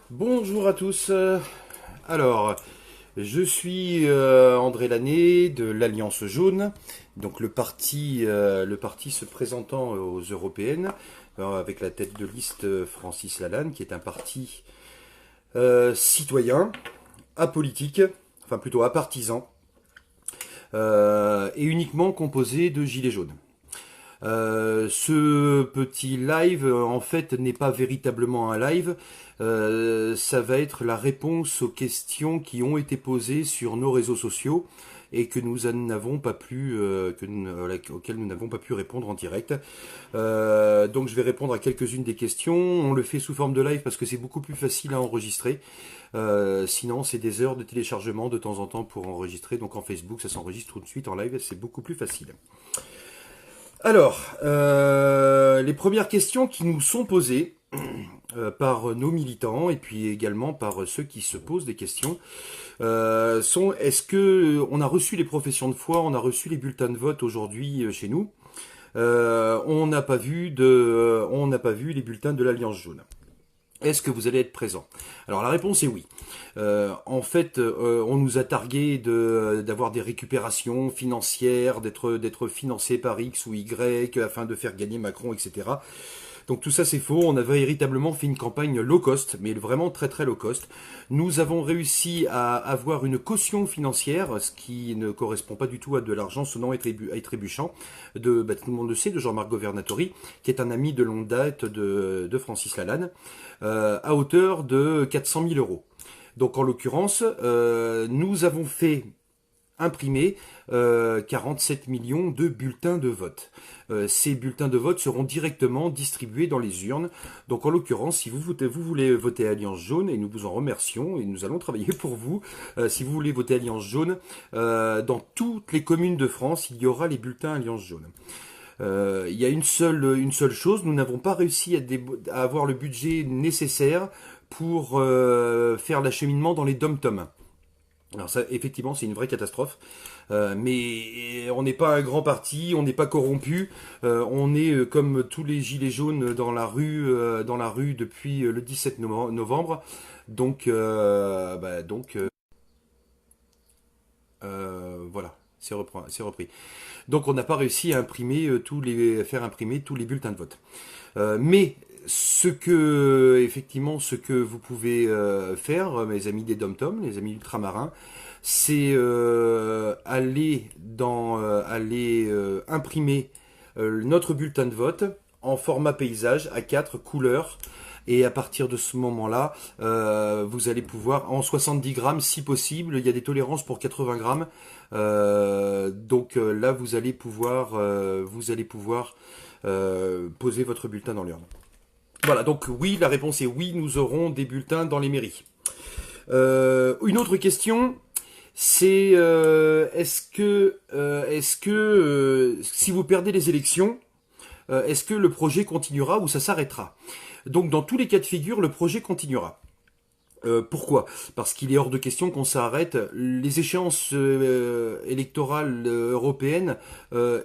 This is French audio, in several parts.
Bonjour à tous. Alors, je suis André Lanné de l'Alliance Jaune, donc le parti se présentant aux européennes avec la tête de liste Francis Lalanne, qui est un parti citoyen, apolitique, enfin plutôt apartisan, et uniquement composé de gilets jaunes. Ce petit live, en fait, n'est pas véritablement un live. Ça va être la réponse aux questions qui ont été posées sur nos réseaux sociaux et que nous n'avons pas pu, auxquelles nous n'avons pas pu répondre en direct. Donc je vais répondre à quelques-unes des questions. On le fait sous forme de live parce que c'est beaucoup plus facile à enregistrer. Sinon, c'est des heures de téléchargement de temps en temps pour enregistrer. Donc en Facebook, ça s'enregistre tout de suite en live, c'est beaucoup plus facile. Alors, les premières questions qui nous sont posées par nos militants et puis également par ceux qui se posent des questions sont est-ce que on a reçu les professions de foi, on a reçu les bulletins de vote aujourd'hui chez nous. On n'a pas vu les bulletins de l'Alliance jaune. Est-ce que vous allez être présent? Alors la réponse est oui. En fait, on nous a targué d'avoir des récupérations financières, d'être financé par X ou Y afin de faire gagner Macron, etc. Donc tout ça c'est faux, on a véritablement fait une campagne low cost, mais vraiment très très low cost. Nous avons réussi à avoir une caution financière, ce qui ne correspond pas du tout à de l'argent sonnant et trébuchant, tout le monde le sait, de Jean-Marc Governatori, qui est un ami de longue date de Francis Lalanne, à hauteur de 400 000 euros. Donc en l'occurrence, nous avons fait imprimer 47 millions de bulletins de vote. Ces bulletins de vote seront directement distribués dans les urnes. Donc en l'occurrence, si vous voulez voter Alliance Jaune, et nous vous en remercions, et nous allons travailler pour vous, si vous voulez voter Alliance Jaune, dans toutes les communes de France, il y aura les bulletins Alliance Jaune. Il y a une seule chose, nous n'avons pas réussi à avoir le budget nécessaire pour faire l'acheminement dans les dom-toms. Alors ça, effectivement, c'est une vraie catastrophe. Mais on n'est pas un grand parti, on n'est pas corrompu. On est comme tous les gilets jaunes dans la rue depuis le 17 novembre. Donc, voilà, c'est repris. Donc, on n'a pas réussi à faire imprimer tous les bulletins de vote. Mais ce que vous pouvez faire, mes amis des dom-toms, les amis ultramarins, c'est aller imprimer notre bulletin de vote en format paysage à 4 couleurs. Et à partir de ce moment-là, vous allez pouvoir, en 70 grammes si possible, il y a des tolérances pour 80 grammes. Là, vous allez pouvoir poser votre bulletin dans l'urne. Voilà, donc oui, la réponse est oui, nous aurons des bulletins dans les mairies. Une autre question, c'est si vous perdez les élections, est-ce que le projet continuera ou ça s'arrêtera? Donc dans tous les cas de figure, le projet continuera. Pourquoi? Parce qu'il est hors de question qu'on s'arrête. Les échéances électorales européennes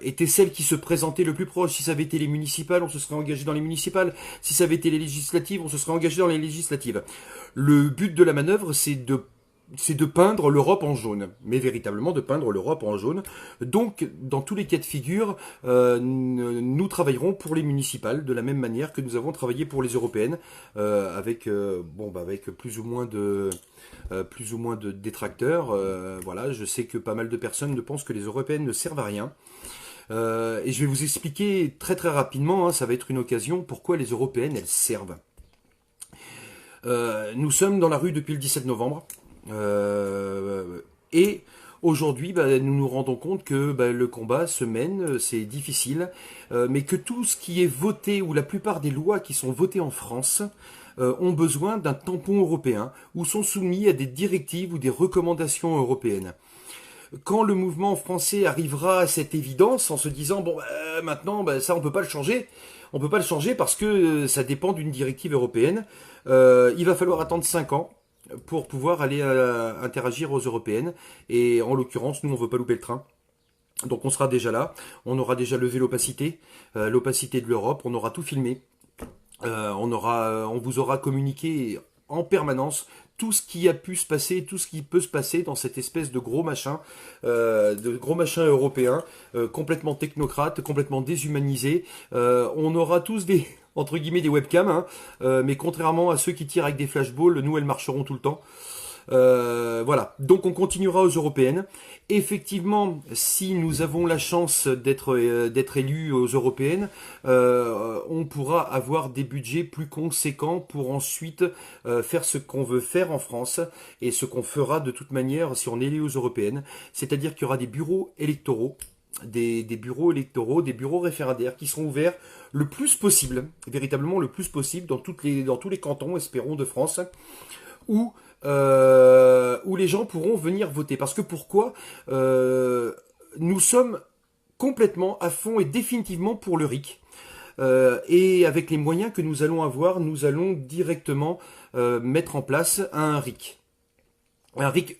étaient celles qui se présentaient le plus proche. Si ça avait été les municipales, on se serait engagé dans les municipales. Si ça avait été les législatives, on se serait engagé dans les législatives. Le but de la manœuvre, c'est de peindre l'Europe en jaune, mais véritablement de peindre l'Europe en jaune. Donc, dans tous les cas de figure, nous travaillerons pour les municipales de la même manière que nous avons travaillé pour les européennes, avec plus ou moins de détracteurs. Voilà, je sais que pas mal de personnes ne pensent que les européennes ne servent à rien. Et je vais vous expliquer très très rapidement, hein, ça va être une occasion, pourquoi les européennes elles servent. Nous sommes dans la rue depuis le 17 novembre. Et aujourd'hui, nous nous rendons compte que le combat se mène, c'est difficile, mais que tout ce qui est voté, ou la plupart des lois qui sont votées en France, ont besoin d'un tampon européen, ou sont soumis à des directives ou des recommandations européennes. Quand le mouvement français arrivera à cette évidence, en se disant, bon, maintenant, ça, on peut pas le changer, on peut pas le changer parce que ça dépend d'une directive européenne, il va falloir attendre 5 ans pour pouvoir aller interagir aux européennes. Et en l'occurrence, nous, on veut pas louper le train. Donc on sera déjà là, on aura déjà levé l'opacité de l'Europe, on aura tout filmé, on vous aura communiqué en permanence tout ce qui a pu se passer, tout ce qui peut se passer dans cette espèce de gros machin européen, complètement technocrate, complètement déshumanisé. On aura tous des entre guillemets des webcams, hein, mais contrairement à ceux qui tirent avec des flashballs, nous elles marcheront tout le temps. Voilà, donc on continuera aux européennes. Effectivement, si nous avons la chance d'être élus aux européennes, on pourra avoir des budgets plus conséquents pour ensuite faire ce qu'on veut faire en France et ce qu'on fera de toute manière si on est élu aux européennes. C'est-à-dire qu'il y aura des bureaux électoraux, des bureaux électoraux, des bureaux référendaires qui seront ouverts le plus possible, véritablement le plus possible dans tous les cantons, espérons, de France, où les gens pourront venir voter. Parce que pourquoi nous sommes complètement à fond et définitivement pour le RIC. Et avec les moyens que nous allons avoir, nous allons directement mettre en place un RIC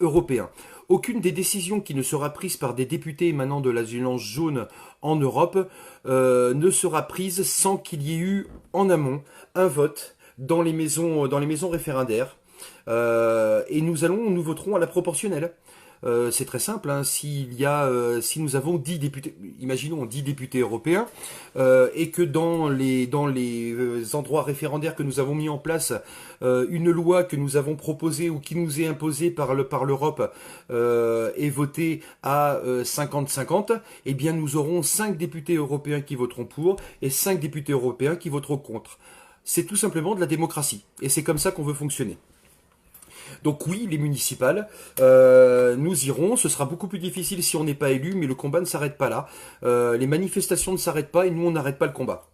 européen. Aucune des décisions qui ne sera prise par des députés émanant de l'Alliance jaune en Europe ne sera prise sans qu'il y ait eu en amont un vote dans les maisons référendaires. Et nous voterons à la proportionnelle. C'est très simple, hein. Si nous avons 10 députés, imaginons 10 députés européens, et que dans les endroits référendaires que nous avons mis en place, une loi que nous avons proposée ou qui nous est imposée par l'Europe est votée à 50-50, eh bien nous aurons 5 députés européens qui voteront pour et 5 députés européens qui voteront contre. C'est tout simplement de la démocratie, et c'est comme ça qu'on veut fonctionner. Donc oui, les municipales, nous irons. Ce sera beaucoup plus difficile si on n'est pas élu, mais le combat ne s'arrête pas là. Les manifestations ne s'arrêtent pas et nous, on n'arrête pas le combat.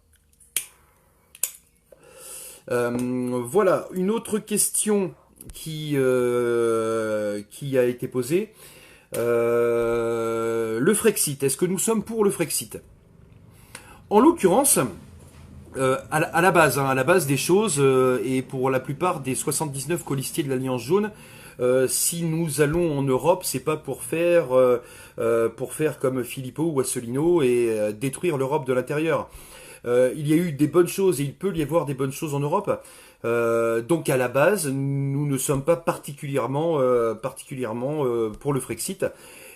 Voilà, une autre question qui a été posée. Le Frexit, est-ce que nous sommes pour le Frexit? En l'occurrence... à la base des choses, et pour la plupart des 79 colistiers de l'Alliance jaune, si nous allons en Europe, c'est pas pour faire comme Filippo ou Asselineau et détruire l'Europe de l'intérieur. Il y a eu des bonnes choses et il peut y avoir des bonnes choses en Europe. Donc à la base, nous ne sommes pas particulièrement pour le Frexit.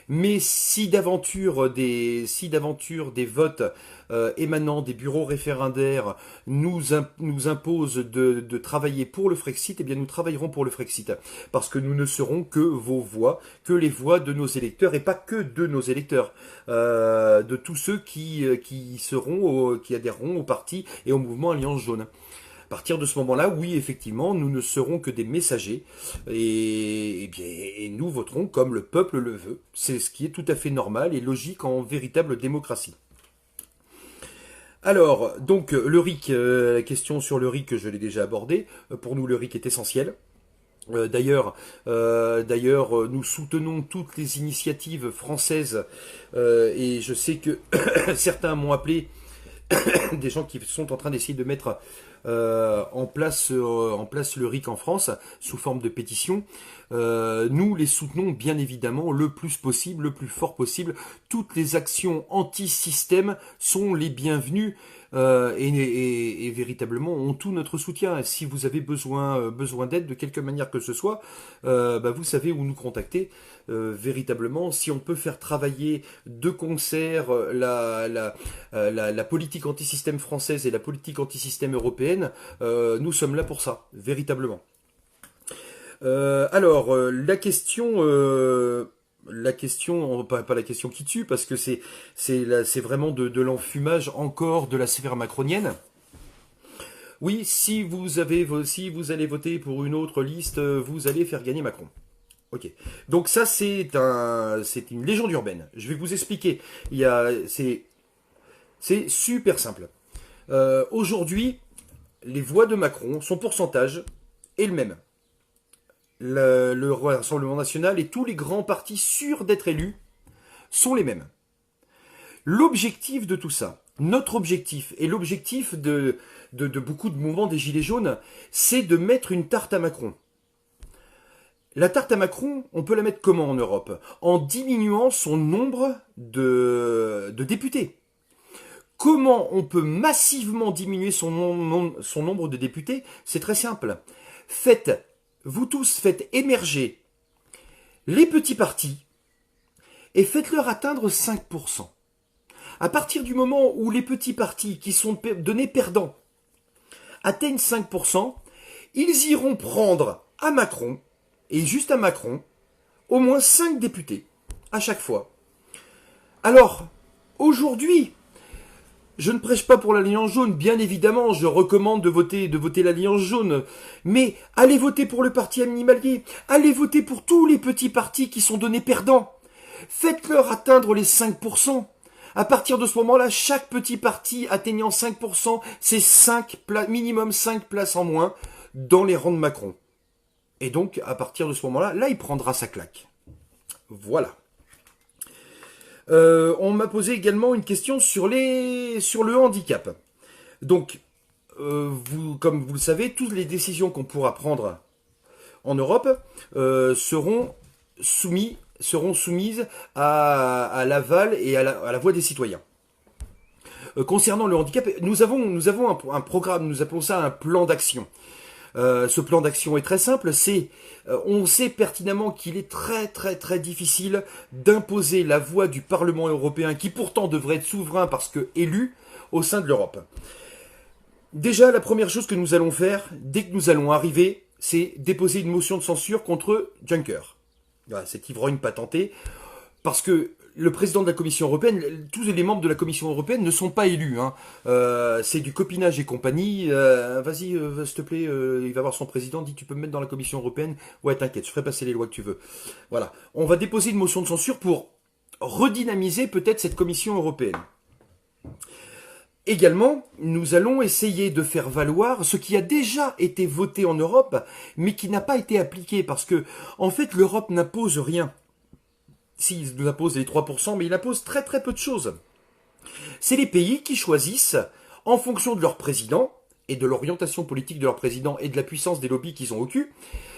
Mais si d'aventure des votes émanant des bureaux référendaires nous imposent de travailler pour le Frexit, eh bien nous travaillerons pour le Frexit. Parce que nous ne serons que vos voix, que les voix de nos électeurs, et pas que de nos électeurs, de tous ceux qui adhéreront au parti et au mouvement Alliance jaune. À partir de ce moment-là, oui, effectivement, nous ne serons que des messagers et nous voterons comme le peuple le veut. C'est ce qui est tout à fait normal et logique en véritable démocratie. Alors, donc, le RIC, la question sur le RIC, je l'ai déjà abordée. Pour nous, le RIC est essentiel. D'ailleurs, nous soutenons toutes les initiatives françaises et je sais que certains m'ont appelé, des gens qui sont en train d'essayer de mettre en place le RIC en France sous forme de pétition. Nous les soutenons bien évidemment le plus possible, le plus fort possible. Toutes les actions anti-système sont les bienvenues et véritablement ont tout notre soutien. Si vous avez besoin d'aide de quelque manière que ce soit, vous savez où nous contacter. Véritablement, si on peut faire travailler de concert la politique anti-système française et la politique anti-système européenne, nous sommes là pour ça, véritablement. Alors, la question, pas la question qui tue, parce que c'est vraiment de l'enfumage encore de la sphère macronienne. Oui, si vous allez voter pour une autre liste, vous allez faire gagner Macron. Ok. Donc ça, c'est une légende urbaine. Je vais vous expliquer. C'est super simple. Aujourd'hui, les voix de Macron, son pourcentage est le même. Le Rassemblement national et tous les grands partis sûrs d'être élus sont les mêmes. L'objectif de tout ça, notre objectif et l'objectif de beaucoup de mouvements des Gilets jaunes, c'est de mettre une tarte à Macron. La tarte à Macron, on peut la mettre comment en Europe? En diminuant son nombre de députés. Comment on peut massivement diminuer son nombre de députés? C'est très simple. Faites vous tous faites émerger les petits partis et faites-leur atteindre 5%. À partir du moment où les petits partis qui sont donnés perdants atteignent 5%, ils iront prendre à Macron, et juste à Macron, au moins 5 députés, à chaque fois. Alors, aujourd'hui, je ne prêche pas pour l'Alliance jaune, bien évidemment, je recommande de voter l'Alliance jaune, mais allez voter pour le parti animalier, allez voter pour tous les petits partis qui sont donnés perdants. Faites-leur atteindre les 5%. À partir de ce moment-là, chaque petit parti atteignant 5%, c'est minimum 5 places en moins dans les rangs de Macron. Et donc, à partir de ce moment-là, là, il prendra sa claque. Voilà. On m'a posé également une question sur le handicap. Donc, comme vous le savez, toutes les décisions qu'on pourra prendre en Europe seront soumises à l'aval et à la voix des citoyens. Concernant le handicap, nous avons un programme, nous appelons ça un plan d'action. Ce plan d'action est très simple, on sait pertinemment qu'il est très très très difficile d'imposer la voix du Parlement européen, qui pourtant devrait être souverain parce que élu, au sein de l'Europe. Déjà, la première chose que nous allons faire, dès que nous allons arriver, c'est déposer une motion de censure contre Juncker. Voilà, cet ivrogne patenté, parce que le président de la Commission européenne, tous les membres de la Commission européenne ne sont pas élus. C'est du copinage et compagnie. Vas-y, s'il te plaît, il va voir son président, dit tu peux me mettre dans la Commission européenne. Ouais, t'inquiète, je ferai passer les lois que tu veux. Voilà. On va déposer une motion de censure pour redynamiser peut-être cette Commission européenne. Également, nous allons essayer de faire valoir ce qui a déjà été voté en Europe, mais qui n'a pas été appliqué, parce que, en fait, l'Europe n'impose rien. Si, il nous impose les 3%, mais il impose très très peu de choses. C'est les pays qui choisissent, en fonction de leur président, et de l'orientation politique de leur président, et de la puissance des lobbies qu'ils ont au cul,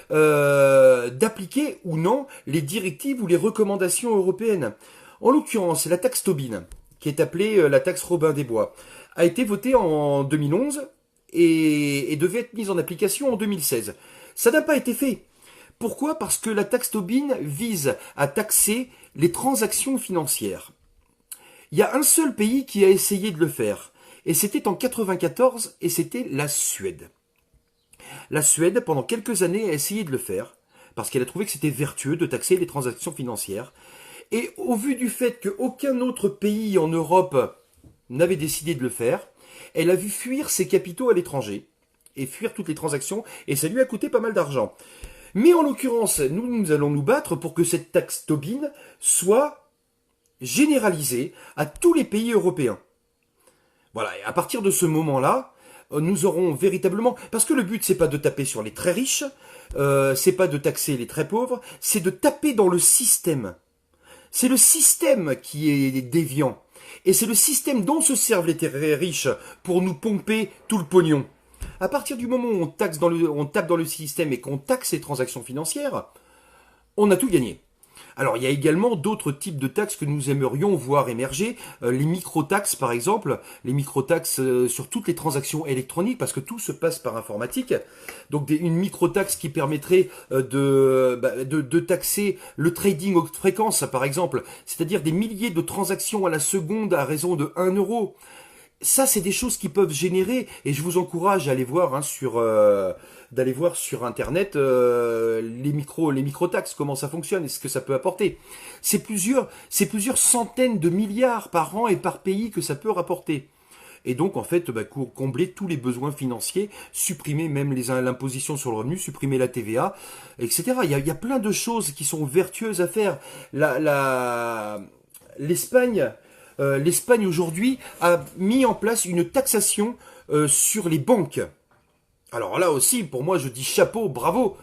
d'appliquer ou non les directives ou les recommandations européennes. En l'occurrence, la taxe Tobin, qui est appelée la taxe Robin des Bois, a été votée en 2011 et devait être mise en application en 2016. Ça n'a pas été fait. Pourquoi ? Parce que la taxe Tobin vise à taxer les transactions financières. Il y a un seul pays qui a essayé de le faire, et c'était en 1994, et c'était la Suède. La Suède, pendant quelques années, a essayé de le faire, parce qu'elle a trouvé que c'était vertueux de taxer les transactions financières. Et au vu du fait qu'aucun autre pays en Europe n'avait décidé de le faire, elle a vu fuir ses capitaux à l'étranger, et fuir toutes les transactions, et ça lui a coûté pas mal d'argent. Mais en l'occurrence, nous allons nous battre pour que cette taxe Tobin soit généralisée à tous les pays européens. Voilà, et à partir de ce moment-là, nous aurons véritablement... Parce que le but, c'est pas de taper sur les très riches, c'est pas de taxer les très pauvres, c'est de taper dans le système. C'est le système qui est déviant. Et c'est le système dont se servent les très riches pour nous pomper tout le pognon. À partir du moment où on tape dans le système et qu'on taxe les transactions financières, on a tout gagné. Alors, il y a également d'autres types de taxes que nous aimerions voir émerger. Les micro-taxes, par exemple. Les micro-taxes sur toutes les transactions électroniques, parce que tout se passe par informatique. Donc, une micro-taxe qui permettrait de taxer le trading haute fréquence, par exemple. C'est-à-dire des milliers de transactions à la seconde à raison de 1 euro. Ça, c'est des choses qui peuvent générer, et je vous encourage à aller voir d'aller voir sur Internet les micro-taxes, comment ça fonctionne et ce que ça peut apporter. C'est plusieurs centaines de milliards par an et par pays que ça peut rapporter. Et donc, en fait, combler tous les besoins financiers, supprimer même l'imposition sur le revenu, supprimer la TVA, etc. Il y a plein de choses qui sont vertueuses à faire. L'Espagne aujourd'hui a mis en place une taxation sur les banques. Alors là aussi, pour moi, je dis chapeau, bravo.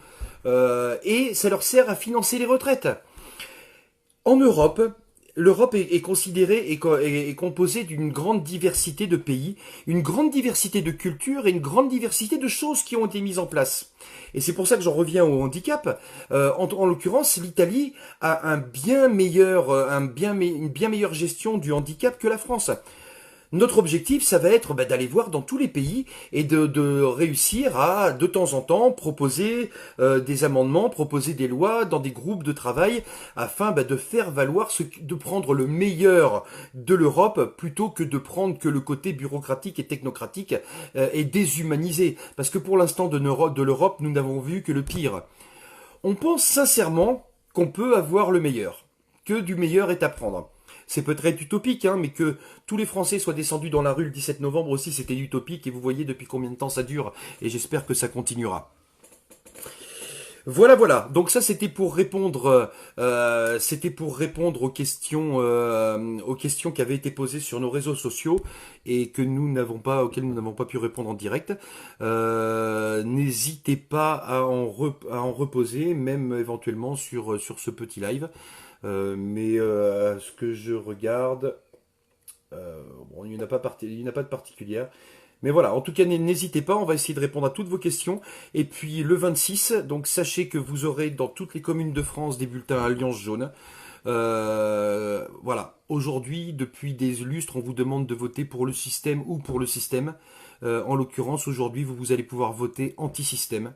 Et ça leur sert à financer les retraites. En Europe, l'Europe est considérée et composée d'une grande diversité de pays, une grande diversité de cultures et une grande diversité de choses qui ont été mises en place. Et c'est pour ça que j'en reviens au handicap. En l'occurrence, l'Italie a une bien meilleure gestion du handicap que la France. Notre objectif, ça va être d'aller voir dans tous les pays et de réussir à, de temps en temps, proposer des amendements, proposer des lois dans des groupes de travail afin de faire valoir, de prendre le meilleur de l'Europe plutôt que de prendre que le côté bureaucratique et technocratique et déshumanisé. Parce que pour l'instant de l'Europe, nous n'avons vu que le pire. On pense sincèrement qu'on peut avoir le meilleur, que du meilleur est à prendre. C'est peut-être utopique, hein, mais que tous les Français soient descendus dans la rue le 17 novembre aussi, c'était utopique, et vous voyez depuis combien de temps ça dure, et j'espère que ça continuera. Voilà, voilà. Donc ça, c'était pour répondre aux questions qui avaient été posées sur nos réseaux sociaux et que auxquelles nous n'avons pas pu répondre en direct. N'hésitez pas à en reposer, même éventuellement sur ce petit live. À ce que je regarde, bon, il n'y en a pas de particulière. Mais voilà, en tout cas, n'hésitez pas, on va essayer de répondre à toutes vos questions. Et puis le 26, donc sachez que vous aurez dans toutes les communes de France des bulletins Alliance Jaune. Voilà, aujourd'hui, depuis des lustres, on vous demande de voter pour le système ou pour le système. En l'occurrence, aujourd'hui, vous allez pouvoir voter anti-système.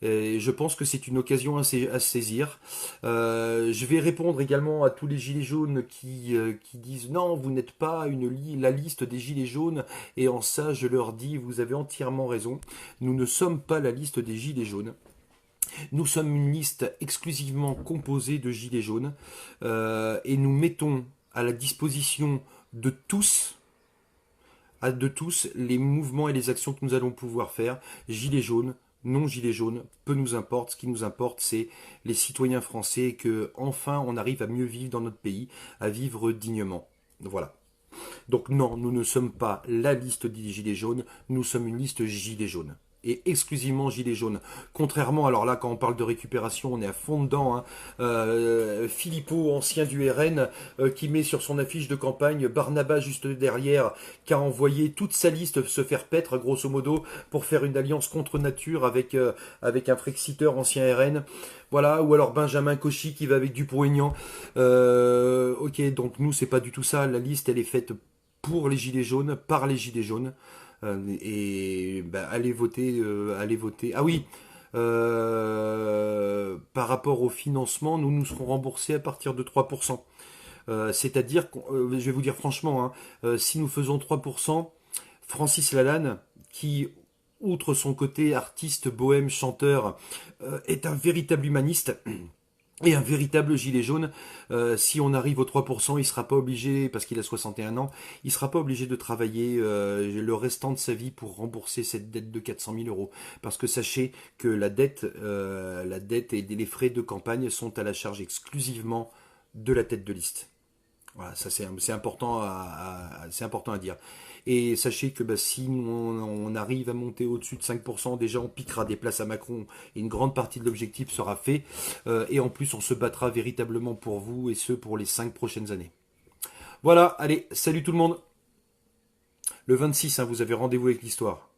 Et je pense que c'est une occasion à saisir. Je vais répondre également à tous les gilets jaunes qui disent non, vous n'êtes pas la liste des gilets jaunes. Et en ça, je leur dis, vous avez entièrement raison. Nous ne sommes pas la liste des gilets jaunes. Nous sommes une liste exclusivement composée de gilets jaunes. Et nous mettons à la disposition de tous les mouvements et les actions que nous allons pouvoir faire. Gilets jaunes, non gilets jaunes, peu nous importe. Ce qui nous importe, c'est les citoyens français et que enfin on arrive à mieux vivre dans notre pays, à vivre dignement. Voilà. Donc non, nous ne sommes pas la liste des gilets jaunes, nous sommes une liste gilets jaunes. Et exclusivement gilets jaunes. Contrairement, alors là, quand on parle de récupération, on est à fond dedans. Hein. Philippot, ancien du RN, qui met sur son affiche de campagne Barnaba juste derrière, qui a envoyé toute sa liste se faire paître, grosso modo, pour faire une alliance contre nature avec un Frexiteur ancien RN. Voilà, ou alors Benjamin Cauchy qui va avec Dupont-Aignan. Ok, donc nous, c'est pas du tout ça. La liste, elle est faite pour les gilets jaunes, par les gilets jaunes. Allez voter, allez voter. Ah oui, par rapport au financement, nous serons remboursés à partir de 3%. C'est-à-dire, je vais vous dire franchement, hein, si nous faisons 3%, Francis Lalanne, qui, outre son côté artiste, bohème, chanteur, est un véritable humaniste. Et un véritable gilet jaune, si on arrive aux 3%, il sera pas obligé, parce qu'il a 61 ans, il sera pas obligé de travailler le restant de sa vie pour rembourser cette dette de 400 000 euros. Parce que sachez que la dette et les frais de campagne sont à la charge exclusivement de la tête de liste. Voilà, ça c'est important à dire. Et sachez que si on arrive à monter au-dessus de 5%, déjà on piquera des places à Macron et une grande partie de l'objectif sera fait. Et en plus on se battra véritablement pour vous et ce pour les 5 prochaines années. Voilà, allez, salut tout le monde. Le 26, hein, vous avez rendez-vous avec l'histoire.